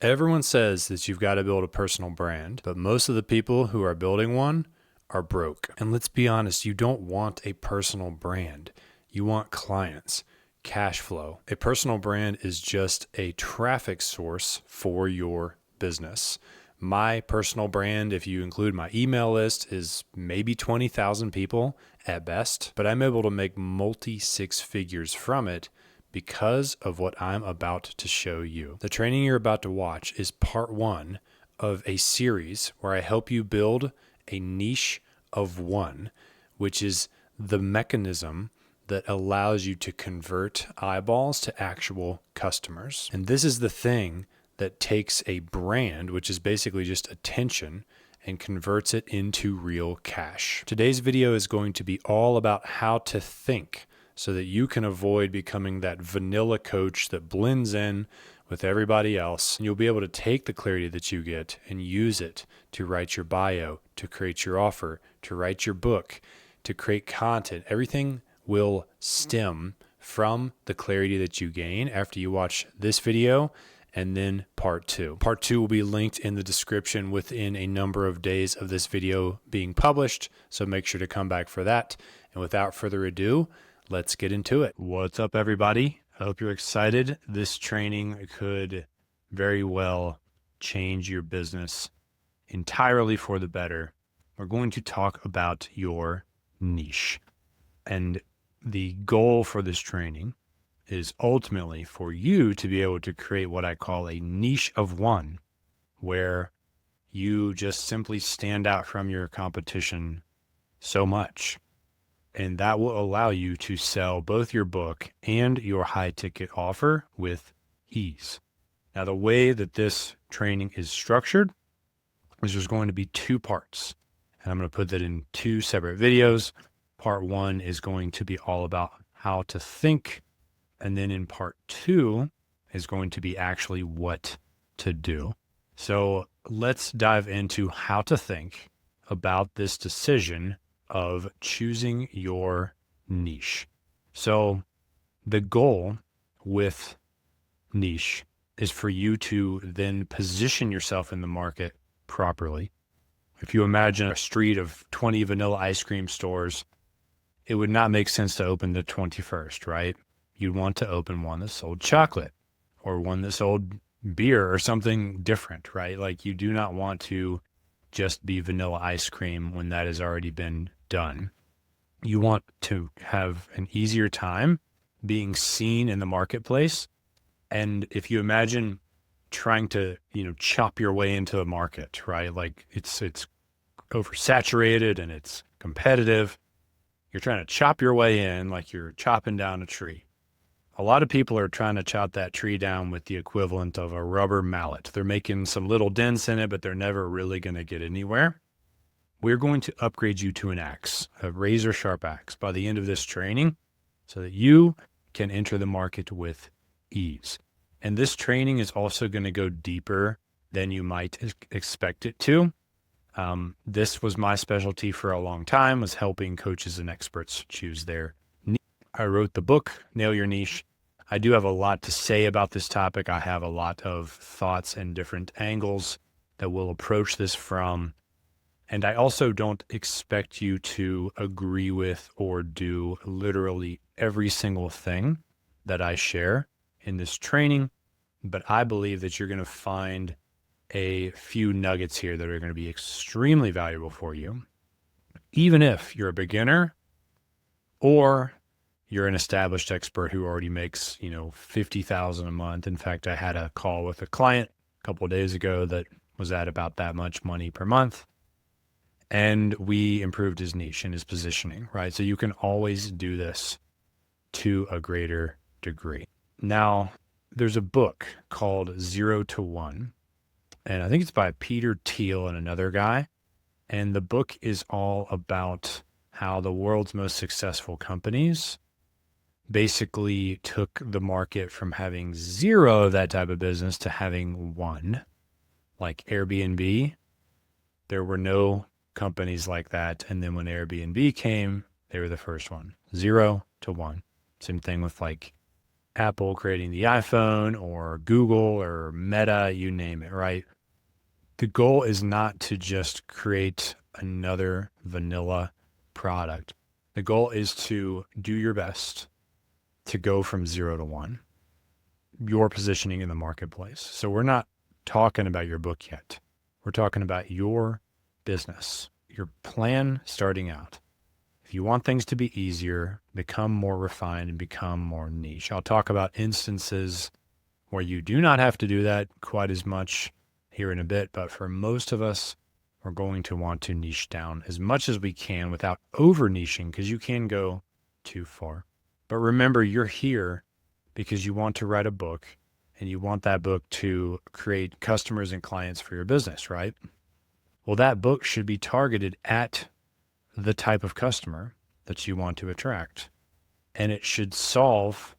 Everyone says that you've got to build a personal brand, but most of the people who are building one are broke. And let's be honest, you don't want a personal brand. You want clients, cash flow. A personal brand is just a traffic source for your business. My personal brand, if you include my email list, is maybe 20,000 people at best, but I'm able to make multi six figures from it because of what I'm about to show you. The training you're about to watch is part one of a series where I help you build a niche of one, which is the mechanism that allows you to convert eyeballs to actual customers. And this is the thing that takes a brand, which is basically just attention, and converts it into real cash. Today's video is going to be all about how to think so that you can avoid becoming that vanilla coach that blends in with everybody else. And you'll be able to take the clarity that you get and use it to write your bio, to create your offer, to write your book, to create content. Everything will stem from the clarity that you gain after you watch this video and then part two. Part two will be linked in the description within a number of days of this video being published, so make sure to come back for that. And without further ado, let's get into it. What's up, everybody? I hope you're excited. This training could very well change your business entirely for the better. We're going to talk about your niche. And the goal for this training is ultimately for you to be able to create what I call a niche of one, where you just simply stand out from your competition so much. And that will allow you to sell both your book and your high ticket offer with ease. Now, the way that this training is structured is there's going to be two parts, and I'm going to put that in two separate videos. Part one is going to be all about how to think. And then in part two is going to be actually what to do. So let's dive into how to think about this decision of choosing your niche. So the goal with niche is for you to then position yourself in the market properly. If you imagine a street of 20 vanilla ice cream stores, it would not make sense to open the 21st, right? You'd want to open one that sold chocolate or one that sold beer or something different, right? Like, you do not want to just be vanilla ice cream when that has already been done. You want to have an easier time being seen in the marketplace. And if you imagine trying to, chop your way into the market, right? Like, it's oversaturated and it's competitive. You're trying to chop your way in like you're chopping down a tree. A lot of people are trying to chop that tree down with the equivalent of a rubber mallet. They're making some little dents in it, but they're never really going to get anywhere. We're going to upgrade you to an axe, a razor sharp axe, by the end of this training so that you can enter the market with ease. And this training is also going to go deeper than you might expect it to. This was my specialty for a long time, was helping coaches and experts choose their niche. I wrote the book, Nail Your Niche. I do have a lot to say about this topic. I have a lot of thoughts and different angles that we'll approach this from. And I also don't expect you to agree with or do literally every single thing that I share in this training, but I believe that you're going to find a few nuggets here that are going to be extremely valuable for you, even if you're a beginner or you're an established expert who already makes, $50,000 a month. In fact, I had a call with a client a couple of days ago that was at about that much money per month. And we improved his niche and his positioning, right? So you can always do this to a greater degree. Now, there's a book called 0 to 1, and I think it's by Peter Thiel and another guy. And the book is all about how the world's most successful companies basically took the market from having zero of that type of business to having one. Like Airbnb, there were no companies like that. And then when Airbnb came, they were the first one. 0 to 1. Same thing with like Apple creating the iPhone or Google or Meta, you name it, right? The goal is not to just create another vanilla product. The goal is to do your best to go from 0 to 1, your positioning in the marketplace. So we're not talking about your book yet. We're talking about your business, your plan starting out. If you want things to be easier, become more refined and become more niche. I'll talk about instances where you do not have to do that quite as much here in a bit, but for most of us, we're going to want to niche down as much as we can without over niching, because you can go too far. But remember, you're here because you want to write a book and you want that book to create customers and clients for your business, right? Well, that book should be targeted at the type of customer that you want to attract. And it should solve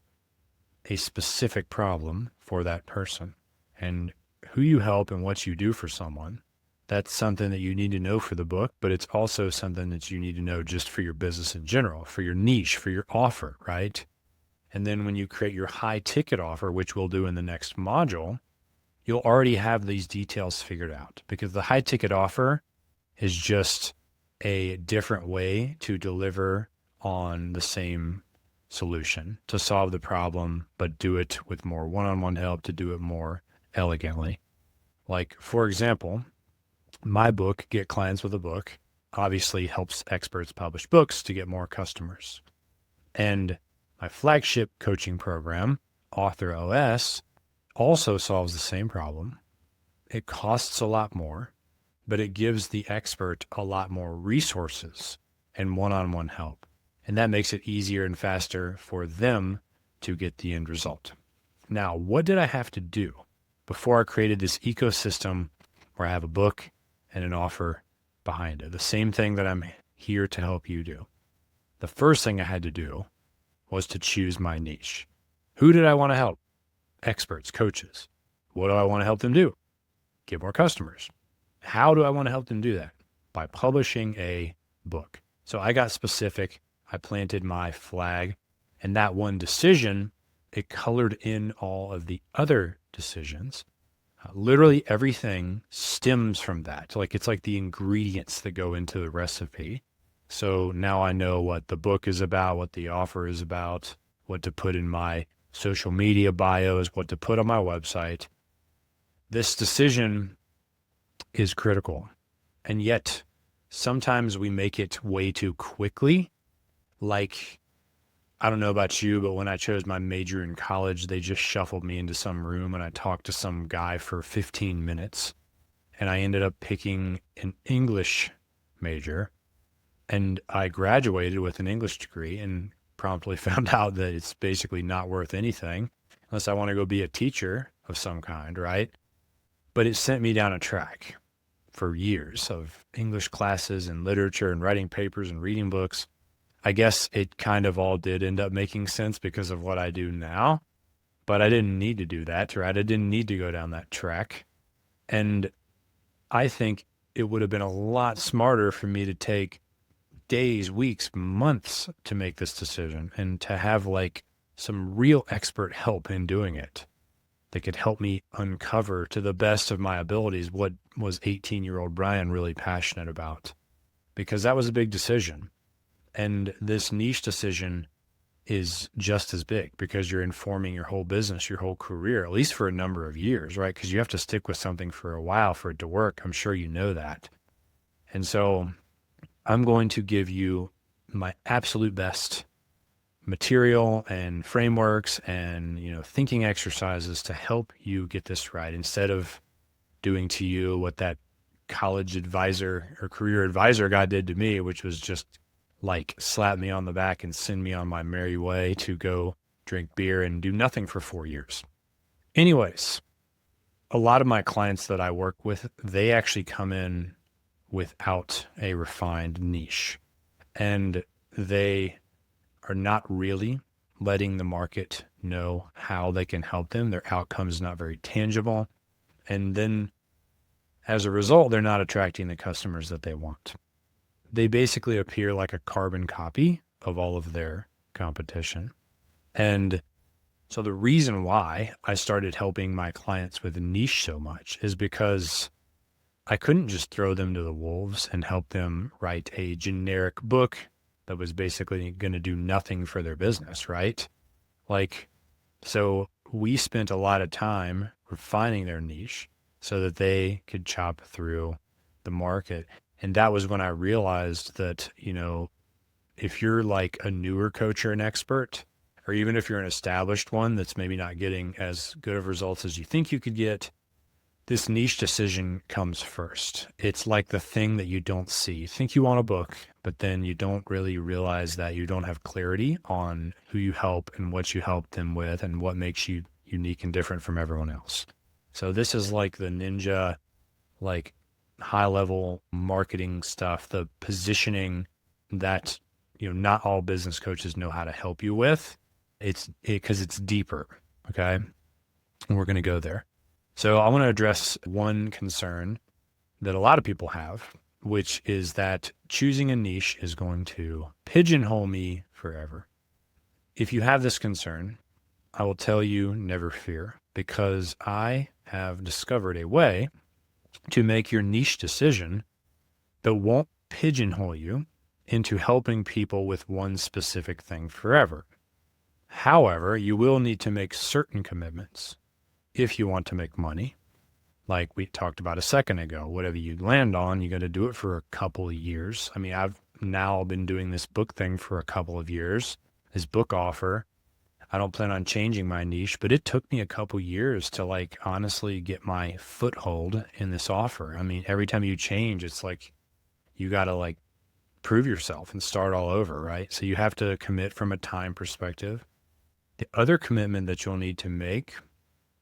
a specific problem for that person. And who you help and what you do for someone, that's something that you need to know for the book, but it's also something that you need to know just for your business in general, for your niche, for your offer, right? And then when you create your high ticket offer, which we'll do in the next module, you'll already have these details figured out, because the high ticket offer is just a different way to deliver on the same solution, to solve the problem, but do it with more one-on-one help, to do it more elegantly. Like, for example, my book, Get Clients with a Book, obviously helps experts publish books to get more customers. And my flagship coaching program, Author OS, also solves the same problem. It costs a lot more, but it gives the expert a lot more resources and one-on-one help. And that makes it easier and faster for them to get the end result. Now, what did I have to do before I created this ecosystem where I have a book and an offer behind it? The same thing that I'm here to help you do. The first thing I had to do was to choose my niche. Who did I want to help? Experts, coaches. What do I want to help them do? Get more customers. How do I want to help them do that? By publishing a book. So I got specific. I planted my flag, and that one decision, it colored in all of the other decisions. Literally everything stems from that. Like, it's like the ingredients that go into the recipe. So now I know what the book is about, what the offer is about, what to put in my social media bios, what to put on my website. This decision is critical. And yet sometimes we make it way too quickly. Like, I don't know about you, but when I chose my major in college, they just shuffled me into some room and I talked to some guy for 15 minutes. And I ended up picking an English major. And I graduated with an English degree and promptly found out that it's basically not worth anything unless I want to go be a teacher of some kind, right? But it sent me down a track for years of English classes and literature and writing papers and reading books. I guess it kind of all did end up making sense because of what I do now, but I didn't need to do that, right? I didn't need to go down that track. And I think it would have been a lot smarter for me to take days, weeks, months to make this decision and to have like some real expert help in doing it that could help me uncover to the best of my abilities what was 18-year-old Brian really passionate about, because that was a big decision. And this niche decision is just as big because you're informing your whole business, your whole career, at least for a number of years, right? Because you have to stick with something for a while for it to work. I'm sure you know that. And so I'm going to give you my absolute best material and frameworks and, thinking exercises to help you get this right, instead of doing to you what that college advisor or career advisor guy did to me, which was just like slap me on the back and send me on my merry way to go drink beer and do nothing for 4 years. Anyways, a lot of my clients that I work with, they actually come in without a refined niche, and they are not really letting the market know how they can help them. Their outcome is not very tangible. And then as a result, they're not attracting the customers that they want. They basically appear like a carbon copy of all of their competition. And So the reason why I started helping my clients with niche so much is because I couldn't just throw them to the wolves and help them write a generic book that was basically going to do nothing for their business, right? Like, so we spent a lot of time refining their niche so that they could chop through the market. And that was when I realized that, if you're like a newer coach or an expert, or even if you're an established one that's maybe not getting as good of results as you think you could get, this niche decision comes first. It's like the thing that you don't see. You think you want a book, but then you don't really realize that you don't have clarity on who you help and what you help them with and what makes you unique and different from everyone else. So this is like the ninja, like high level marketing stuff, the positioning that, not all business coaches know how to help you with. Because it's deeper. Okay. And we're going to go there. So I want to address one concern that a lot of people have, which is that choosing a niche is going to pigeonhole me forever. If you have this concern, I will tell you never fear, because I have discovered a way to make your niche decision that won't pigeonhole you into helping people with one specific thing forever. However, you will need to make certain commitments if you want to make money. Like we talked about a second ago, whatever you land on, you got to do it for a couple of years. I mean, I've now been doing this book thing for a couple of years, this book offer. I don't plan on changing my niche, but it took me a couple years to like honestly get my foothold in this offer. I mean, every time you change, it's like you got to like prove yourself and start all over, right? So you have to commit from a time perspective. The other commitment that you'll need to make,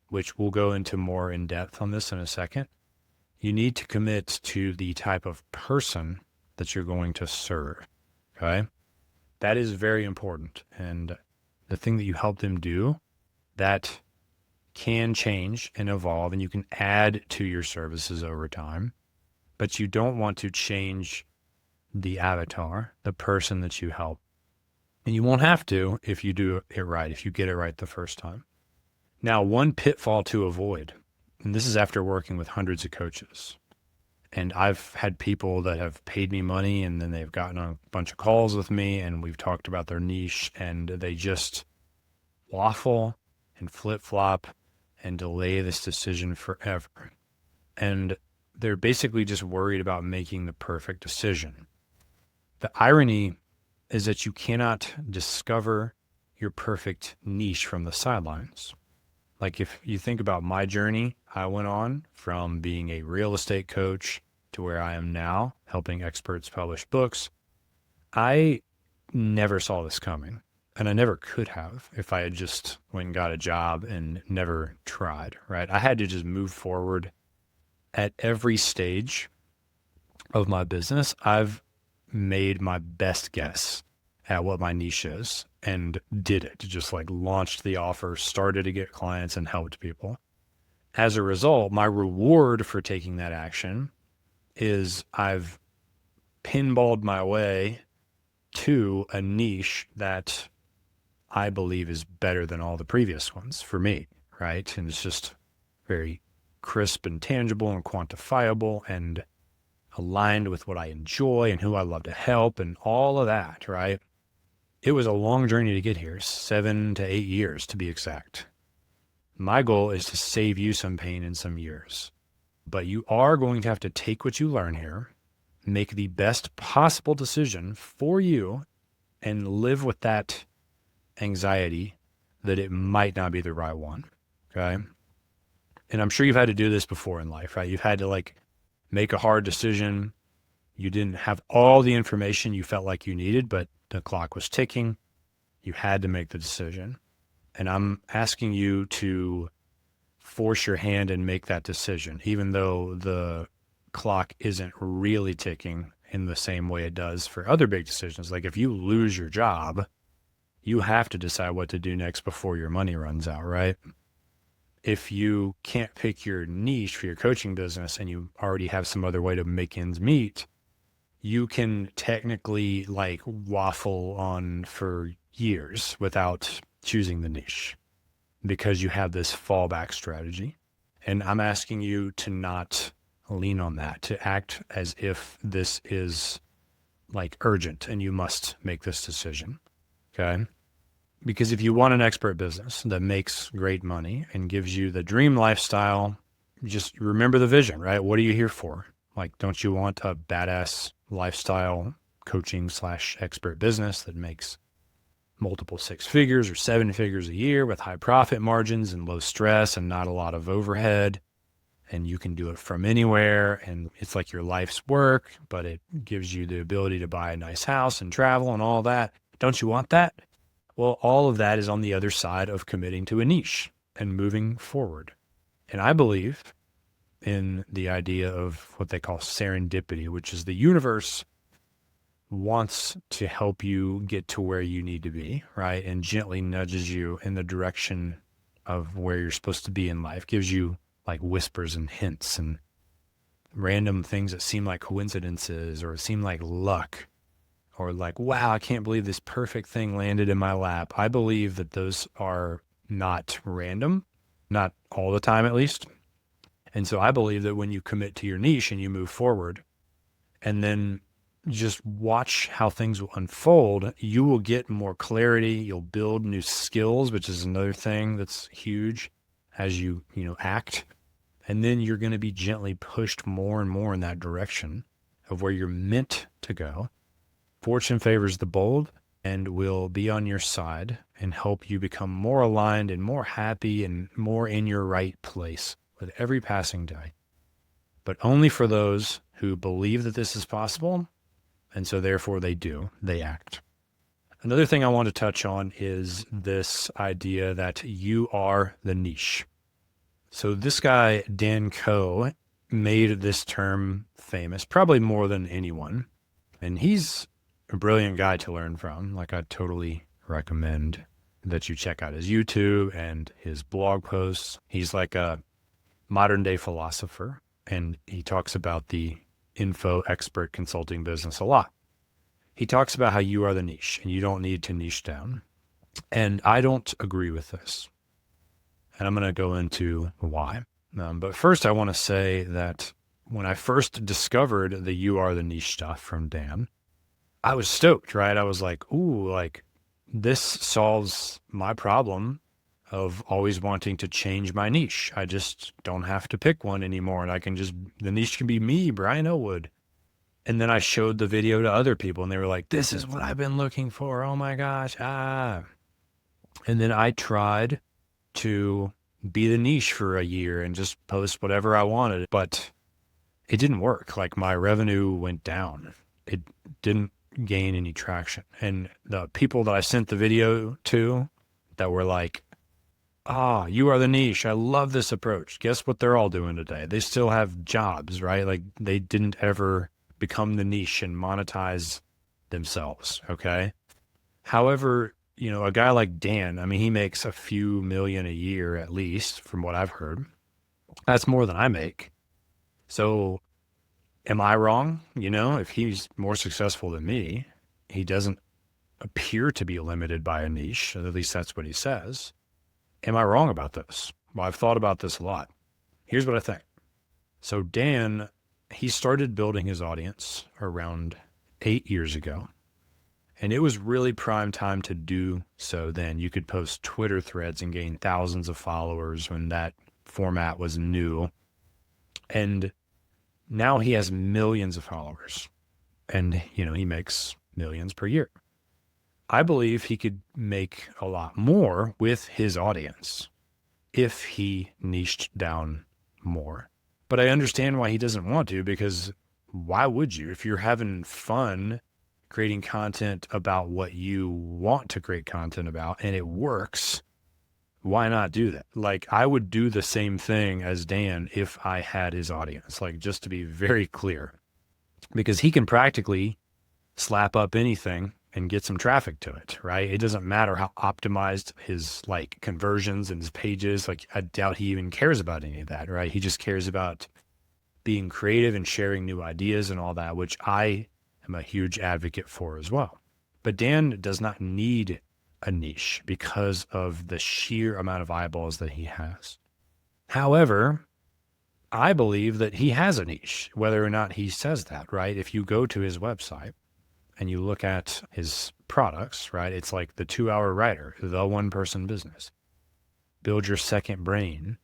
which we'll go into more in depth on this in a second, you need to commit to the type of person that you're going to serve. Okay. That is very important. And the thing that you help them do, that can change and evolve, and you can add to your services over time, but you don't want to change the avatar, the person that you help. And you won't have to if you do it right, if you get it right the first time. Now, one pitfall to avoid, and this is after working with hundreds of coaches, and I've had people that have paid me money and then they've gotten on a bunch of calls with me and we've talked about their niche and they just waffle and flip-flop and delay this decision forever. And they're basically just worried about making the perfect decision. The irony is that you cannot discover your perfect niche from the sidelines. Like if you think about my journey, I went on from being a real estate coach to where I am now, helping experts publish books. I never saw this coming, and I never could have if I had just went and got a job and never tried, right? I had to just move forward at every stage of my business. I've made my best guess at what my niche is and did it, just like launched the offer, started to get clients and helped people. As a result, my reward for taking that action is I've pinballed my way to a niche that I believe is better than all the previous ones for me, right? And it's just very crisp and tangible and quantifiable and aligned with what I enjoy and who I love to help and all of that, right? It was a long journey to get here, 7 to 8 years to be exact. My goal is to save you some pain in some years, but you are going to have to take what you learn here, make the best possible decision for you, and live with that anxiety that it might not be the right one. Okay. And I'm sure you've had to do this before in life, right? You've had to like make a hard decision. You didn't have all the information you felt like you needed, but the clock was ticking. You had to make the decision. And I'm asking you to force your hand and make that decision, even though the clock isn't really ticking in the same way it does for other big decisions. Like if you lose your job, you have to decide what to do next before your money runs out, right? If you can't pick your niche for your coaching business and you already have some other way to make ends meet, you can technically like waffle on for years without choosing the niche. because you have this fallback strategy. And I'm asking you to not lean on that, to act as if this is like urgent and you must make this decision. Okay. Because if you want an expert business that makes great money and gives you the dream lifestyle, just remember the vision, right? What are you here for? Like, don't you want a badass lifestyle coaching / expert business that makes multiple 6 figures or 7 figures a year with high profit margins and low stress and not a lot of overhead? And you can do it from anywhere. And it's like your life's work, but it gives you the ability to buy a nice house and travel and all that. Don't you want that? Well, all of that is on the other side of committing to a niche and moving forward. And I believe in the idea of what they call serendipity, which is the universe wants to help you get to where you need to be, right? And gently nudges you in the direction of where you're supposed to be in life, gives you like whispers and hints and random things that seem like coincidences or seem like luck or like, wow, I can't believe this perfect thing landed in my lap. I believe that those are not random, not all the time at least. And so I believe that when you commit to your niche and you move forward and then just watch how things will unfold, you will get more clarity. You'll build new skills, which is another thing that's huge as you act. And then you're going to be gently pushed more and more in that direction of where you're meant to go. Fortune favors the bold and will be on your side and help you become more aligned and more happy and more in your right place with every passing day. But only for those who believe that this is possible. And so therefore they act. Another thing I want to touch on is this idea that you are the niche. So this guy, Dan Coe, made this term famous, probably more than anyone. And he's a brilliant guy to learn from. Like, I totally recommend that you check out his YouTube and his blog posts. He's like a modern day philosopher, and he talks about the info expert consulting business a lot. He talks about how you are the niche and you don't need to niche down. And I don't agree with this. And I'm going to go into why. But first, I want to say that when I first discovered the You Are the Niche stuff from Dan, I was stoked, right? I was like, ooh, like this solves my problem of always wanting to change my niche. I just don't have to pick one anymore. And the niche can be me, Brian Elwood. And then I showed the video to other people and they were like, this is what I've been looking for. Oh my gosh. And then I tried to be the niche for a year and just post whatever I wanted, but it didn't work. Like, my revenue went down. It didn't gain any traction. And the people that I sent the video to that were like, you are the niche. I love this approach. Guess what they're all doing today? They still have jobs, right? Like, they didn't ever become the niche and monetize themselves. Okay. However, a guy like Dan, I mean, he makes a few million a year, at least from what I've heard. That's more than I make. So am I wrong? If he's more successful than me, he doesn't appear to be limited by a niche. At least that's what he says. Am I wrong about this? Well, I've thought about this a lot. Here's what I think. So Dan, he started building his audience around 8 years ago. And it was really prime time to do so then. You could post Twitter threads and gain thousands of followers when that format was new. And now he has millions of followers. And, he makes millions per year. I believe he could make a lot more with his audience if he niched down more. But I understand why he doesn't want to, because why would you? If you're having fun creating content about what you want to create content about and it works, why not do that? Like, I would do the same thing as Dan if I had his audience, like, just to be very clear, because he can practically slap up anything and get some traffic to it, right? It doesn't matter how optimized his like conversions and his pages. Like, I doubt he even cares about any of that, right? He just cares about being creative and sharing new ideas and all that, which I am a huge advocate for as well. But Dan does not need a niche because of the sheer amount of eyeballs that he has. However, I believe that he has a niche, whether or not he says that, right? If you go to his website and you look at his products, right? It's like the 2-Hour Writer, the one-person business, Build Your Second Brain,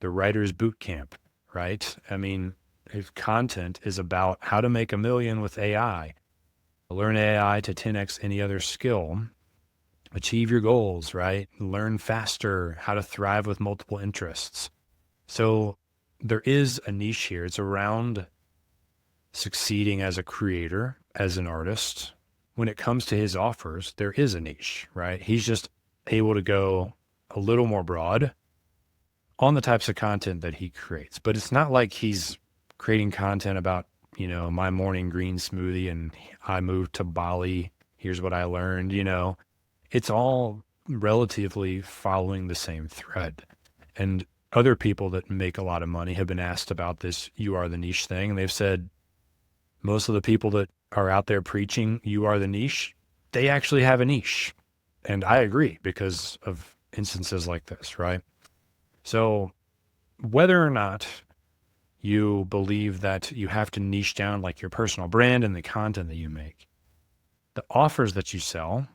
the Writer's Boot Camp, right? I mean, his content is about how to make $1 million with AI, learn AI to 10x any other skill, achieve your goals, right? Learn faster, how to thrive with multiple interests. So there is a niche here. It's around succeeding as a creator, as an artist. When it comes to his offers, there is a niche, right? He's just able to go a little more broad on the types of content that he creates. But it's not like he's creating content about, my morning green smoothie and I moved to Bali. Here's what I learned, It's all relatively following the same thread. And other people that make a lot of money have been asked about this "you are the niche" thing. And they've said most of the people that are out there preaching "you are the niche," they actually have a niche. And I agree because of instances like this, right? So whether or not you believe that you have to niche down like your personal brand and the content that you make, the offers that you sell,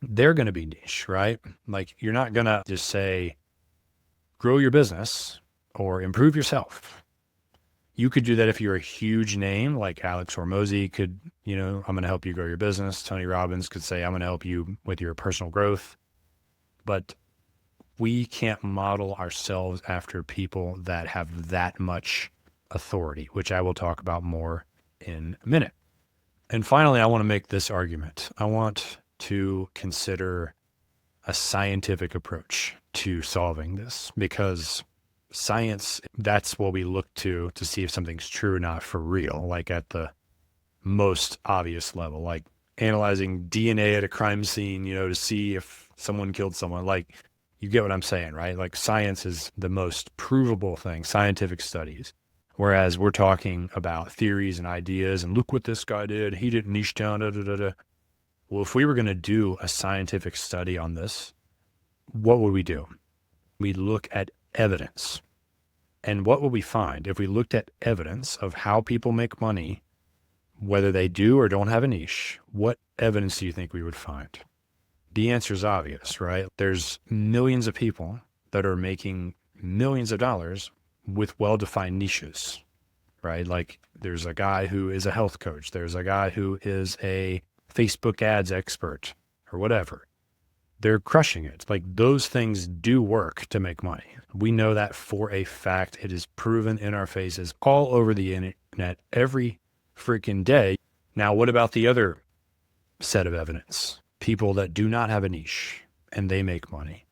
they're going to be niche, right? Like you're not going to just say, grow your business or improve yourself. You could do that if you're a huge name, like Alex Hormozy could, I'm going to help you grow your business. Tony Robbins could say, I'm going to help you with your personal growth. But we can't model ourselves after people that have that much authority, which I will talk about more in a minute. And finally, I want to make this argument. I want to consider a scientific approach to solving this, because science, that's what we look to see if something's true or not for real, like at the most obvious level, like analyzing DNA at a crime scene, to see if someone killed someone. Like, you get what I'm saying, right? Like science is the most provable thing, scientific studies. Whereas we're talking about theories and ideas and look what this guy did. He didn't niche down, da, da, da, da. Well, if we were going to do a scientific study on this, what would we do? We'd look at evidence. And what would we find if we looked at evidence of how people make money, whether they do or don't have a niche? What evidence do you think we would find? The answer is obvious, right? There's millions of people that are making millions of dollars with well-defined niches, right? Like there's a guy who is a health coach. There's a guy who is a Facebook ads expert or whatever. They're crushing it. Like those things do work to make money. We know that for a fact. It is proven in our faces all over the internet every freaking day. Now, what about the other set of evidence? People that do not have a niche and they make money.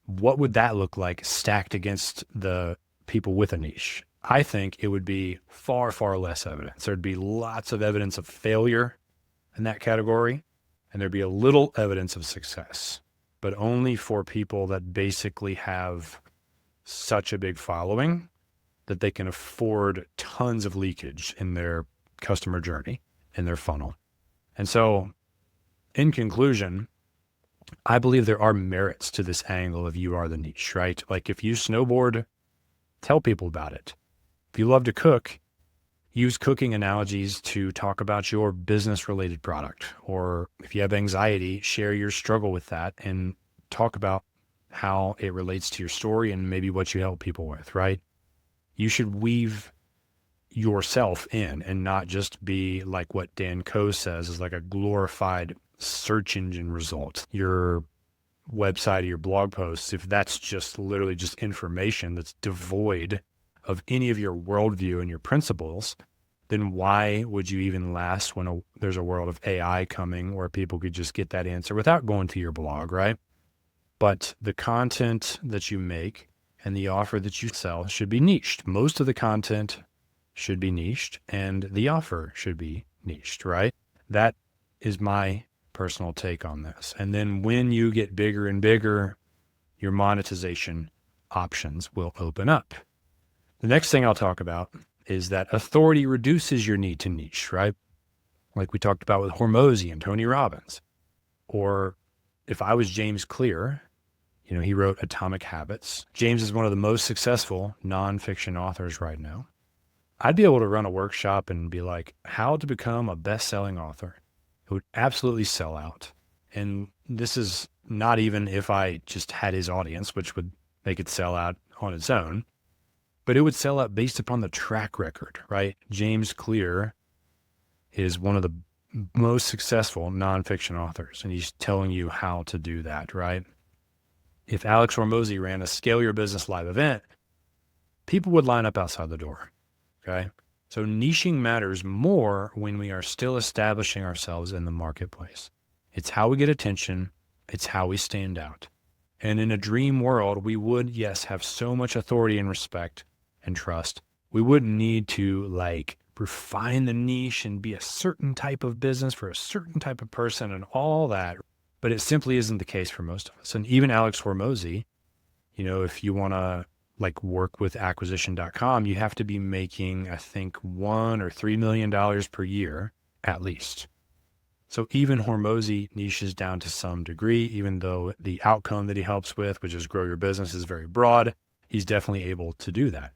What would that look like stacked against the people with a niche? I think it would be far, far less evidence. There'd be lots of evidence of failure in that category, and there'd be a little evidence of success, but only for people that basically have such a big following that they can afford tons of leakage in their customer journey, in their funnel. And so, in conclusion, I believe there are merits to this angle of you are the niche, right? Like if you snowboard, tell people about it. If you love to cook, use cooking analogies to talk about your business related product. Or if you have anxiety, share your struggle with that and talk about how it relates to your story and maybe what you help people with, right? You should weave yourself in and not just be like what Dan Coe says is like a glorified search engine result. Your website or your blog posts, if that's just literally just information that's devoid of any of your worldview and your principles, then why would you even last when there's a world of AI coming where people could just get that answer without going to your blog, right? But the content that you make and the offer that you sell should be niched. Most of the content should be niched and the offer should be niched, right? That is my personal take on this. And then when you get bigger and bigger, your monetization options will open up. The next thing I'll talk about is that authority reduces your need to niche, right? Like we talked about with Hormozy and Tony Robbins. Or if I was James Clear, he wrote Atomic Habits. James is one of the most successful nonfiction authors right now. I'd be able to run a workshop and be like, how to become a best-selling author. It would absolutely sell out. And this is not even if I just had his audience, which would make it sell out on its own, but it would sell out based upon the track record, right? James Clear is one of the most successful nonfiction authors, and he's telling you how to do that, right? If Alex Hormozy ran a Scale Your Business live event, people would line up outside the door, okay? So niching matters more when we are still establishing ourselves in the marketplace. It's how we get attention. It's how we stand out. And in a dream world, we would, yes, have so much authority and respect and trust. We wouldn't need to refine the niche and be a certain type of business for a certain type of person and all that. But it simply isn't the case for most of us. And even Alex Hormozy, if you want to work with acquisition.com, you have to be making, I think, $1 or $3 million per year at least. So even Hormozy niches down to some degree, even though the outcome that he helps with, which is grow your business, is very broad, he's definitely able to do that.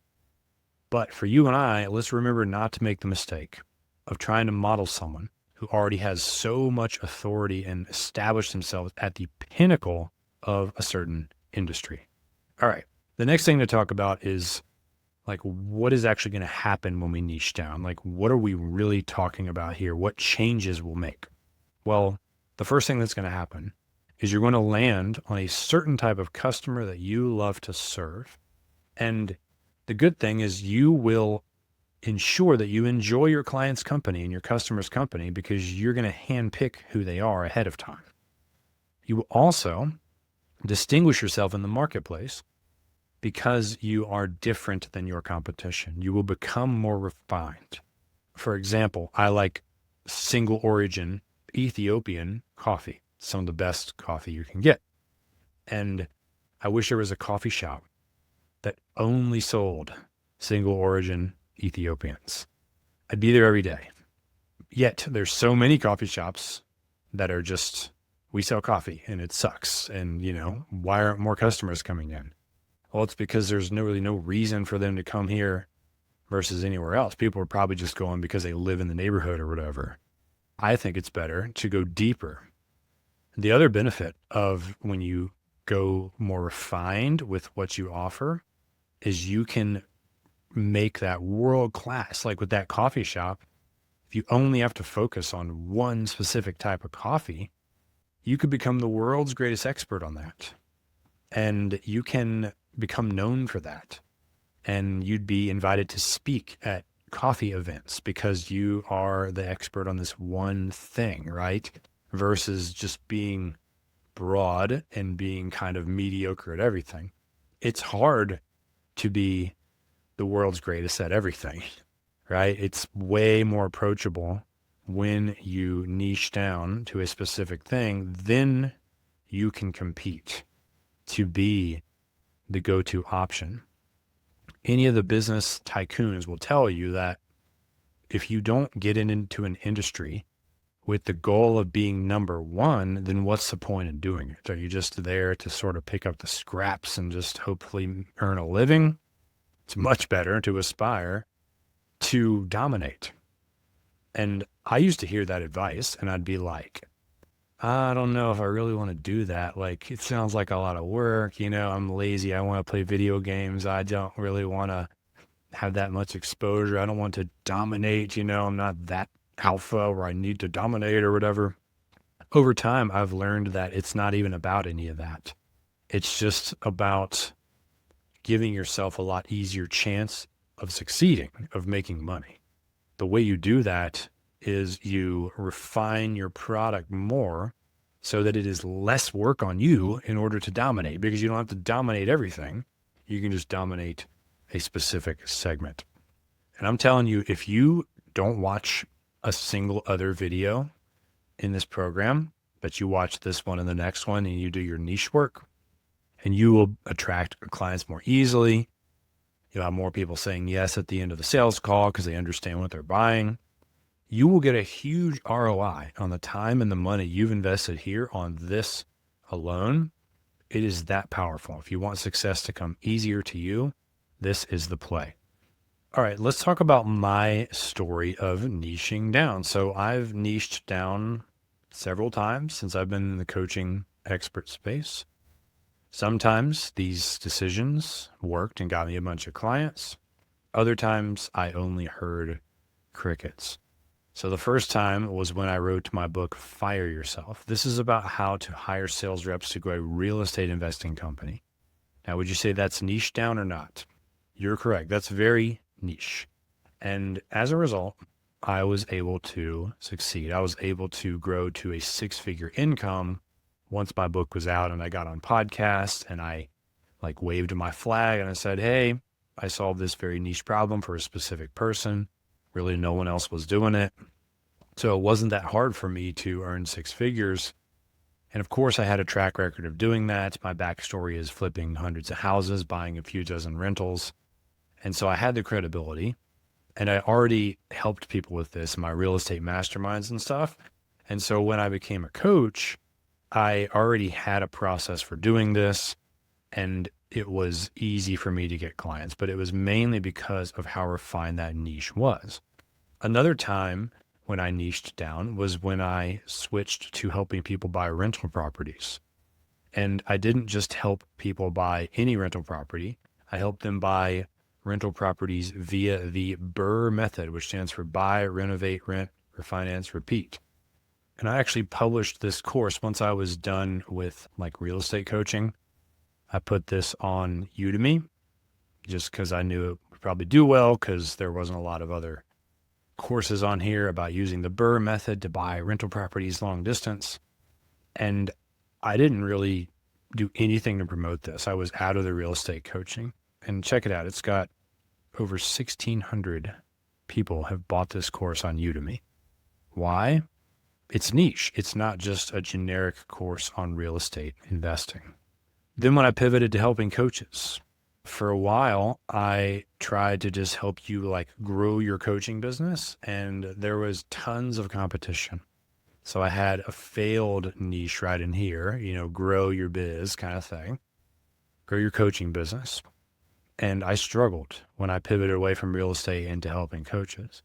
But for you and I, let's remember not to make the mistake of trying to model someone who already has so much authority and established themselves at the pinnacle of a certain industry. All right. The next thing to talk about is what is actually going to happen when we niche down? What are we really talking about here? What changes we'll make? Well, the first thing that's going to happen is you're going to land on a certain type of customer that you love to serve. And the good thing is you will ensure that you enjoy your client's company and your customer's company because you're going to handpick who they are ahead of time. You will also distinguish yourself in the marketplace because you are different than your competition. You will become more refined. For example, I like single origin Ethiopian coffee, some of the best coffee you can get. And I wish there was a coffee shop that only sold single origin Ethiopians. I'd be there every day. Yet there's so many coffee shops that are just, we sell coffee and it sucks. And why aren't more customers coming in? Well, it's because there's really no reason for them to come here versus anywhere else. People are probably just going because they live in the neighborhood or whatever. I think it's better to go deeper. The other benefit of when you go more refined with what you offer is you can make that world class. Like with that coffee shop, if you only have to focus on one specific type of coffee, you could become the world's greatest expert on that. And you can become known for that. And you'd be invited to speak at coffee events because you are the expert on this one thing, right? Versus just being broad and being kind of mediocre at everything. It's hard to be the world's greatest at everything, right? It's way more approachable when you niche down to a specific thing, then you can compete to be the go-to option. Any of the business tycoons will tell you that if you don't get into an industry with the goal of being number one, then what's the point in doing it? Are you just there to sort of pick up the scraps and just hopefully earn a living? It's much better to aspire to dominate. And I used to hear that advice and I'd be like, I don't know if I really want to do that. It sounds like a lot of work. I'm lazy. I want to play video games. I don't really want to have that much exposure. I don't want to dominate. I'm not that alpha where I need to dominate or whatever. Over time, I've learned that it's not even about any of that. It's just about giving yourself a lot easier chance of succeeding, of making money. The way you do that is you refine your product more so that it is less work on you in order to dominate, because you don't have to dominate everything. You can just dominate a specific segment. And I'm telling you, if you don't watch a single other video in this program, but you watch this one and the next one and you do your niche work, and you will attract clients more easily. You'll have more people saying yes at the end of the sales call because they understand what they're buying. You will get a huge ROI on the time and the money you've invested here on this alone, it is that powerful. If you want success to come easier to you, this is the play. All right, let's talk about my story of niching down. So I've niched down several times since I've been in the coaching expert space. Sometimes these decisions worked and got me a bunch of clients. Other times I only heard crickets. So the first time was when I wrote my book, Fire Yourself. This is about how to hire sales reps to grow a real estate investing company. Now, would you say that's niche down or not? You're correct. That's very niche. And as a result, I was able to succeed. I was able to grow to a 6-figure income once my book was out, and I got on podcasts and I like waved my flag and I said, hey, I solved this very niche problem for a specific person. Really, no one else was doing it. So it wasn't that hard for me to earn 6 figures. And of course, I had a track record of doing that. My backstory is flipping hundreds of houses, buying a few dozen rentals. And so I had the credibility, and I already helped people with this in my real estate masterminds and stuff. And so when I became a coach, I already had a process for doing this, and it was easy for me to get clients, but it was mainly because of how refined that niche was. Another time when I niched down was when I switched to helping people buy rental properties. And I didn't just help people buy any rental property. I helped them buy rental properties via the BRRRR method, which stands for buy, renovate, rent, refinance, repeat. And I actually published this course once I was done with like real estate coaching. I put this on Udemy just because I knew it would probably do well, because there wasn't a lot of other courses on here about using the BRRRR method to buy rental properties long distance. And I didn't really do anything to promote this. I was out of the real estate coaching. And check it out. It's got over 1,600 people have bought this course on Udemy. Why? It's niche. It's not just a generic course on real estate investing. Then when I pivoted to helping coaches, for a while, I tried to just help you like grow your coaching business, and there was tons of competition. So I had a failed niche right in here, grow your biz kind of thing, grow your coaching business. And I struggled when I pivoted away from real estate into helping coaches.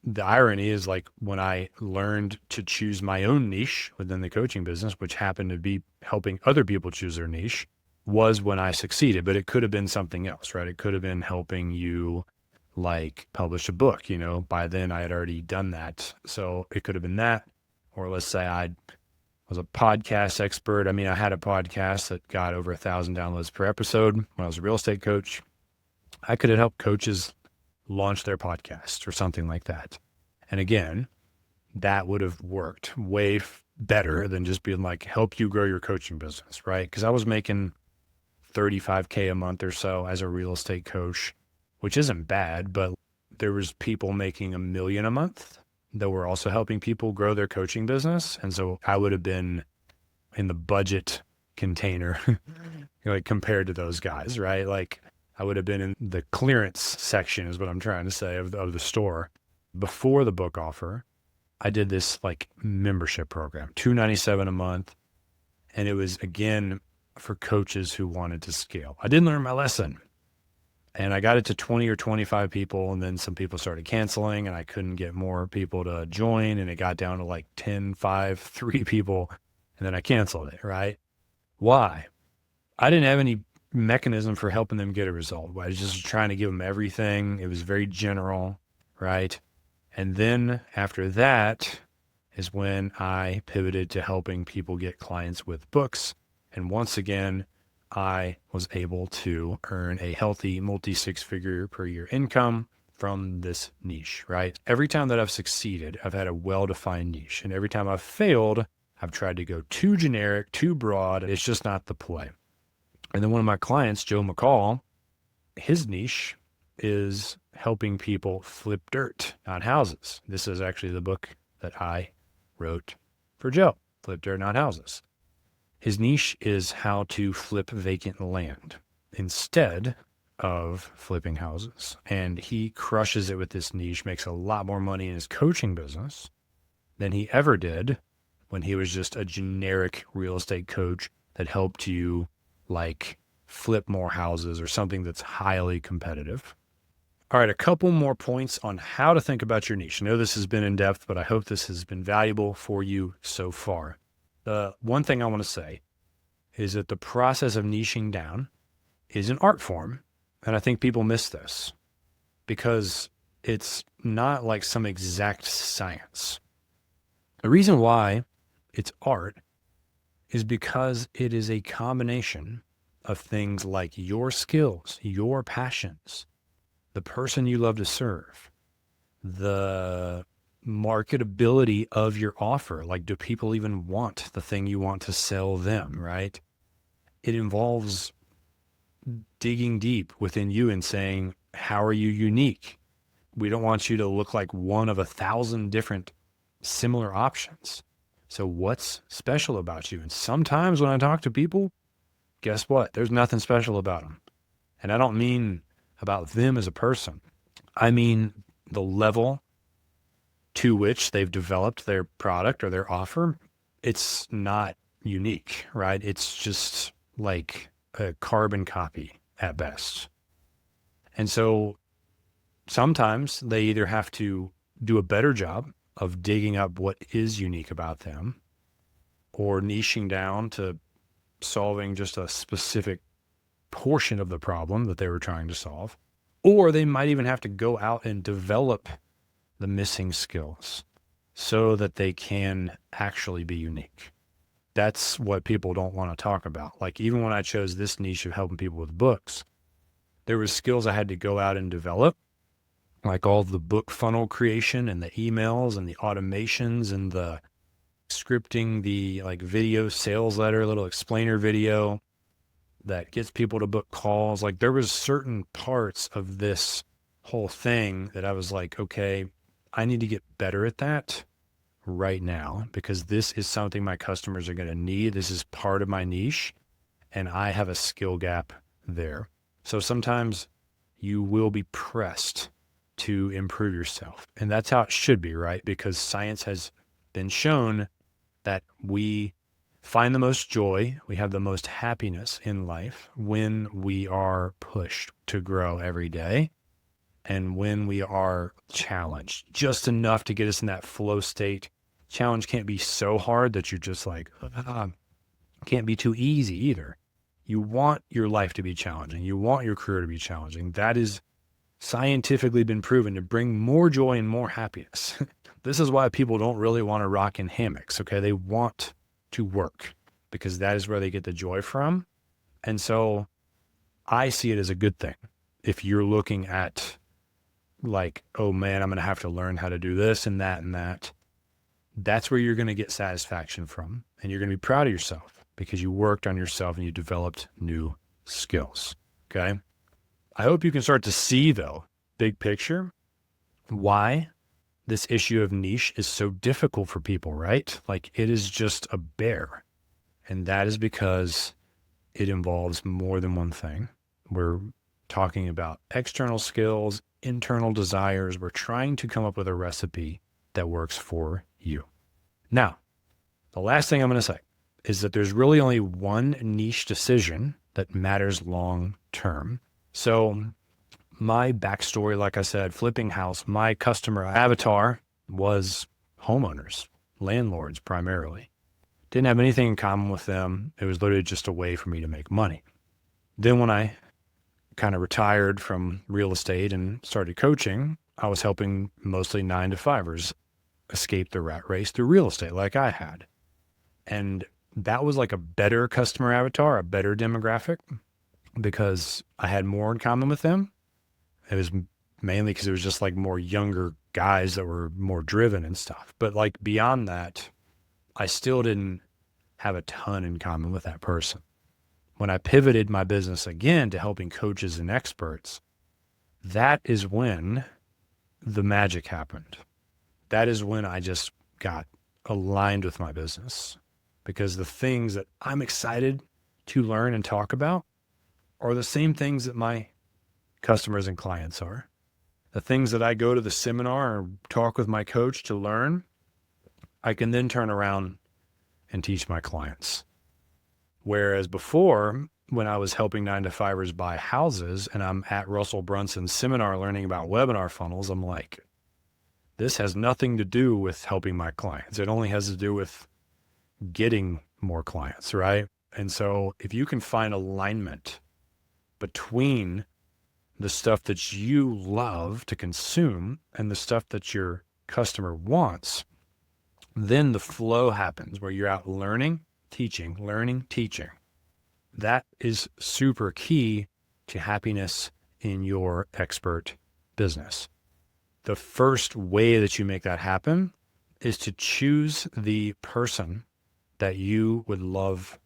The irony is, like, when I learned to choose my own niche within the coaching business, which happened to be helping other people choose their niche, was when I succeeded. But it could have been something else, right? It could have been helping you like publish a book. By then I had already done that. So it could have been that. Or let's say I was a podcast expert. I mean, I had a podcast that got over 1,000 downloads per episode when I was a real estate coach. I could have helped coaches launch their podcast or something like that. And again, that would have worked way better than just being like, help you grow your coaching business, right? Because I was making $35K a month or so as a real estate coach, which isn't bad, but there was people making $1 million a month that were also helping people grow their coaching business. And so I would have been in the budget container, like compared to those guys, right? Like I would have been in the clearance section is what I'm trying to say of the store. Before the book offer, I did this like membership program, $297 a month. And it was, again, for coaches who wanted to scale. I didn't learn my lesson. And I got it to 20 or 25 people, and then some people started canceling, and I couldn't get more people to join, and it got down to like 10, 5, 3 people, and then I canceled it, right? Why? I didn't have any mechanism for helping them get a result. I was just trying to give them everything. It was very general, right? And then after that is when I pivoted to helping people get clients with books. And once again, I was able to earn a healthy multi-6-figure per year income from this niche, right? Every time that I've succeeded, I've had a well-defined niche. And every time I've failed, I've tried to go too generic, too broad. It's just not the play. And then one of my clients, Joe McCall, his niche is helping people flip dirt, not houses. This is actually the book that I wrote for Joe, Flip Dirt, Not Houses. His niche is how to flip vacant land instead of flipping houses. And he crushes it with this niche, makes a lot more money in his coaching business than he ever did when he was just a generic real estate coach that helped you like flip more houses or something that's highly competitive. All right, a couple more points on how to think about your niche. I know this has been in depth, but I hope this has been valuable for you so far. The one thing I want to say is that the process of niching down is an art form. And I think people miss this because it's not like some exact science. The reason why it's art is because it is a combination of things like your skills, your passions, the person you love to serve, the marketability of your offer. Like, do people even want the thing you want to sell them, right? It involves digging deep within you and saying, how are you unique? We don't want you to look like one of 1,000 different similar options. So what's special about you? And sometimes when I talk to people, guess what? There's nothing special about them. And I don't mean about them as a person. I mean the level to which they've developed their product or their offer. It's not unique, right? It's just like a carbon copy at best. And so sometimes they either have to do a better job of digging up what is unique about them or niching down to solving just a specific portion of the problem that they were trying to solve. Or they might even have to go out and develop the missing skills so that they can actually be unique. That's what people don't want to talk about. Like, even when I chose this niche of helping people with books, there were skills I had to go out and develop, like all the book funnel creation and the emails and the automations and the scripting, the like video sales letter, little explainer video that gets people to book calls. Like, there was certain parts of this whole thing that I was like, okay, I need to get better at that right now because this is something my customers are going to need. This is part of my niche and I have a skill gap there. So sometimes you will be pressed to improve yourself. And that's how it should be, right? Because science has been shown that we find the most joy, we have the most happiness in life when we are pushed to grow every day and when we are challenged just enough to get us in that flow state. Challenge can't be so hard that you're just like, can't be too easy either. You want your life to be challenging. You want your career to be challenging. That is scientifically been proven to bring more joy and more happiness. This is why people don't really want to rock in hammocks, okay? They want to work because that is where they get the joy from. And so I see it as a good thing. If you're looking at like, oh man, I'm going to have to learn how to do this and that, that's where you're going to get satisfaction from. And you're going to be proud of yourself because you worked on yourself and you developed new skills, okay? I hope you can start to see, though, big picture, why this issue of niche is so difficult for people, right? Like, it is just a bear. And that is because it involves more than one thing. We're talking about external skills, internal desires. We're trying to come up with a recipe that works for you. Now, the last thing I'm going to say is that there's really only one niche decision that matters long term. So my backstory, like I said, flipping house, my customer avatar was homeowners, landlords primarily. Didn't have anything in common with them. It was literally just a way for me to make money. Then when I kind of retired from real estate and started coaching, I was helping mostly 9-to-5ers escape the rat race through real estate like I had. And that was like a better customer avatar, a better demographic because I had more in common with them. It was mainly because it was just like more younger guys that were more driven and stuff. But like beyond that, I still didn't have a ton in common with that person. When I pivoted my business again to helping coaches and experts, that is when the magic happened. That is when I just got aligned with my business because the things that I'm excited to learn and talk about are the same things that my customers and clients are. The things that I go to the seminar or talk with my coach to learn, I can then turn around and teach my clients. Whereas before, when I was helping 9-to-5ers buy houses and I'm at Russell Brunson's seminar learning about webinar funnels, I'm like, this has nothing to do with helping my clients. It only has to do with getting more clients, right? And so if you can find alignment between the stuff that you love to consume and the stuff that your customer wants, then the flow happens where you're out learning, teaching, learning, teaching. That is super key to happiness in your expert business. The first way that you make that happen is to choose the person that you would love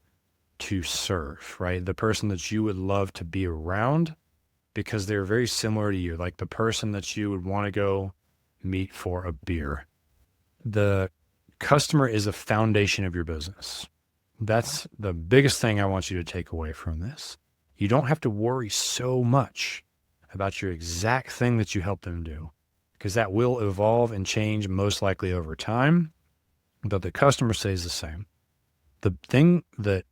to serve, right? The person that you would love to be around because they're very similar to you, like the person that you would want to go meet for a beer. The customer is a foundation of your business. That's the biggest thing I want you to take away from this. You don't have to worry so much about your exact thing that you help them do, because that will evolve and change most likely over time, but the customer stays the same. The thing that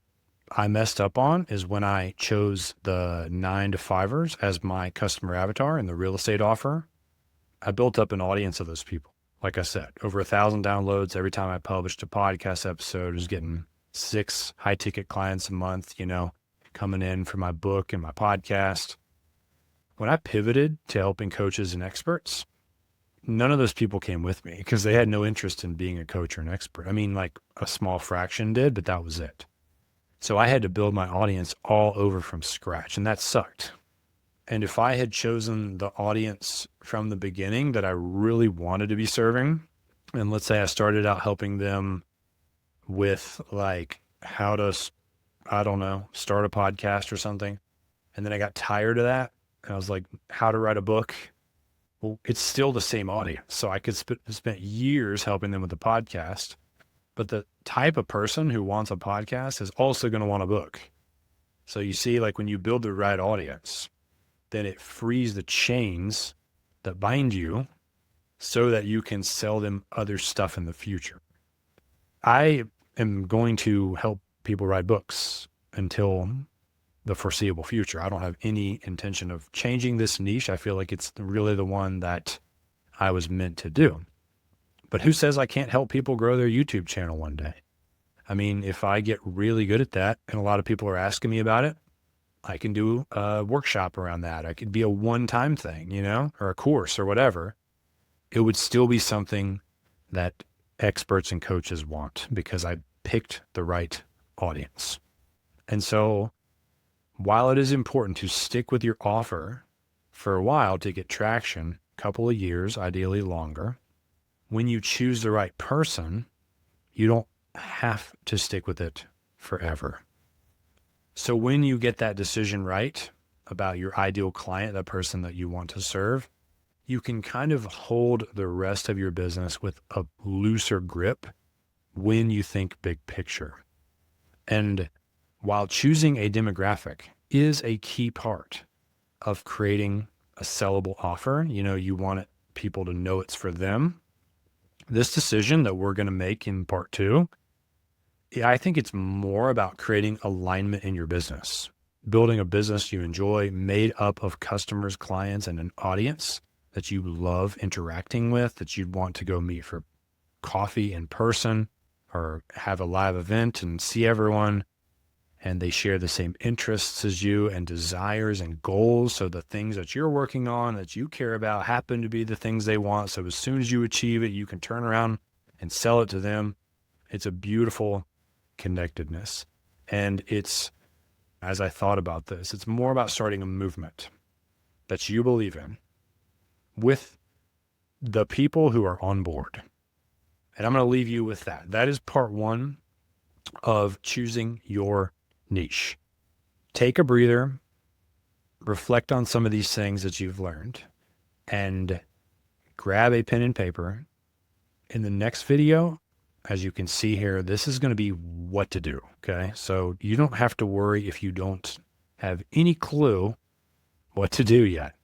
I messed up on is when I chose the 9-to-5ers as my customer avatar in the real estate offer. I built up an audience of those people. Like I said, over 1,000 downloads every time I published a podcast episode. I was getting 6 high ticket clients a month, coming in for my book and my podcast. When I pivoted to helping coaches and experts, none of those people came with me because they had no interest in being a coach or an expert. I mean, like a small fraction did, but that was it. So I had to build my audience all over from scratch, and that sucked. And if I had chosen the audience from the beginning that I really wanted to be serving, and let's say I started out helping them with like how to, start a podcast or something, and then I got tired of that, and I was like, how to write a book. Well, it's still the same audience. So I could spend years helping them with the podcast, but the type of person who wants a podcast is also going to want a book. So you see, like when you build the right audience, then it frees the chains that bind you so that you can sell them other stuff in the future. I am going to help people write books until the foreseeable future. I don't have any intention of changing this niche. I feel like it's really the one that I was meant to do. But who says I can't help people grow their YouTube channel one day? I mean, if I get really good at that, and a lot of people are asking me about it, I can do a workshop around that. I could be a one-time thing, or a course or whatever. It would still be something that experts and coaches want because I picked the right audience. And so while it is important to stick with your offer for a while to get traction, a couple of years, ideally longer, when you choose the right person, you don't have to stick with it forever. So when you get that decision right about your ideal client, the person that you want to serve, you can kind of hold the rest of your business with a looser grip when you think big picture. And while choosing a demographic is a key part of creating a sellable offer, you want people to know it's for them. This decision that we're going to make in part 2, I think it's more about creating alignment in your business, building a business you enjoy made up of customers, clients, and an audience that you love interacting with, that you'd want to go meet for coffee in person or have a live event and see everyone, and they share the same interests as you and desires and goals. So the things that you're working on that you care about happen to be the things they want. So as soon as you achieve it, you can turn around and sell it to them. It's a beautiful connectedness. And it's, as I thought about this, it's more about starting a movement that you believe in with the people who are on board. And I'm going to leave you with that. That is part 1 of choosing your niche. Take a breather, reflect on some of these things that you've learned, and grab a pen and paper. In the next video, as you can see here, this is going to be what to do. Okay. So you don't have to worry if you don't have any clue what to do yet,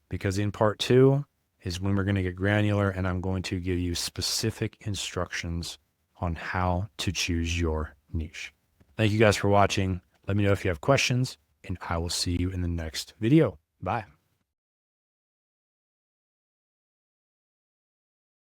because in part 2 is when we're going to get granular and I'm going to give you specific instructions on how to choose your niche. Thank you guys for watching. Let me know if you have questions, and I will see you in the next video. Bye.